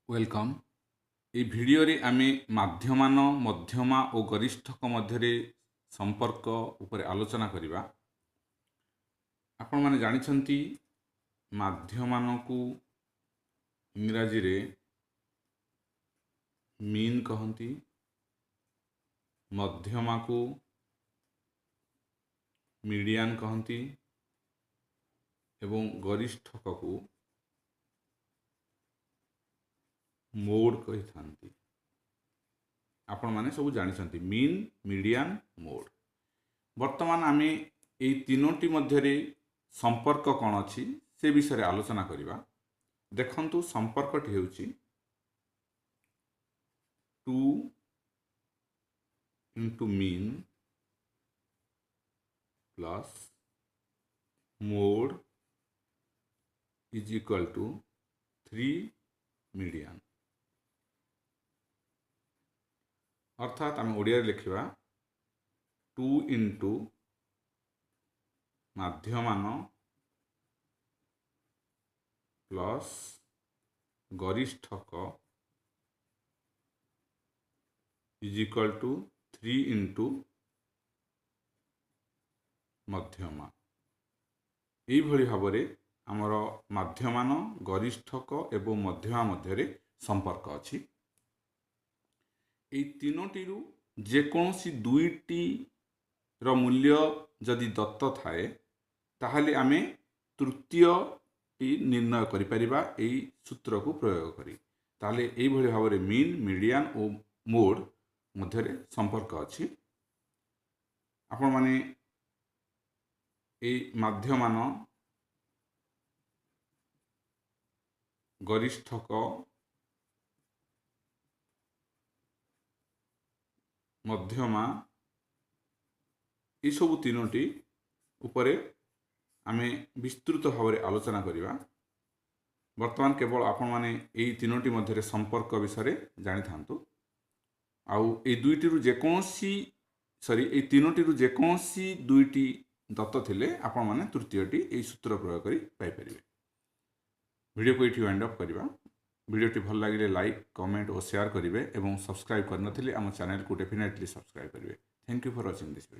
Welcome. ये video रे आमे माध्यमान मध्यमा और गरिष्ठक मध्य संपर्क उपर आलोचना करिबा। आपण माने जानिछंती माध्यमान को इंग्राजी रे मीन कहंती, मध्यमा को मीडियन कहंती एवं गरिष्ठक को मोड कही थांती। आपण माने सब जानिछंती मीन, मीडियन, मोड। वर्तमान आमे एई तीनोटी मध्यरे संपर्क कौन अछि से विषय आलोचना करिबा। देखंतु संपर्कटी हेउची 2 into mean plus mode is equal to 3 median. अर्थात आम ओडिया लिखिबा 2 into माध्यमान प्लस गरिष्ठक इज इक्वल टू 3 into मध्यमा। यही भली भाबरे आमर माध्यमान गरिष्ठक एवं मध्यमा मध्यरे संपर्क अछि। एई तीनोटी रु जेकोसी दुईटी रो मूल्य जदि दत्त थाए ताहले आमे तृतीय टी निर्णय करि परिबा एई सूत्र को प्रयोग करी। ताहले एई भली भाबरे मीन, मीडियन और मोड मध्यरे संपर्क अछि। आपण माने एई माध्यमान गरिष्ठक मध्यमा ये सब तीनोटी उपरे आमे विस्तृत भाव में आलोचना करिबा। वर्तमान केवल आपण माने एई तीनोटी मध्यरे संपर्क विषय जानि थांतु। आउ ए दुईटी रु जेकोसी ए तीनोटी रु जेकोसी दुईटी दत्त थिले आपण माने तृतीयटी एई सूत्र प्रयोग करि पाई परिबे। वीडियो को एठी वाइंड अप करिबा। वीडियोटी भल लागिले लाइक, कमेंट और शेयर करिवे एवं सब्सक्राइब करनथिले आम चैनल को डेफिनेटली सब्सक्राइब करिवे। Thank you for watching this video.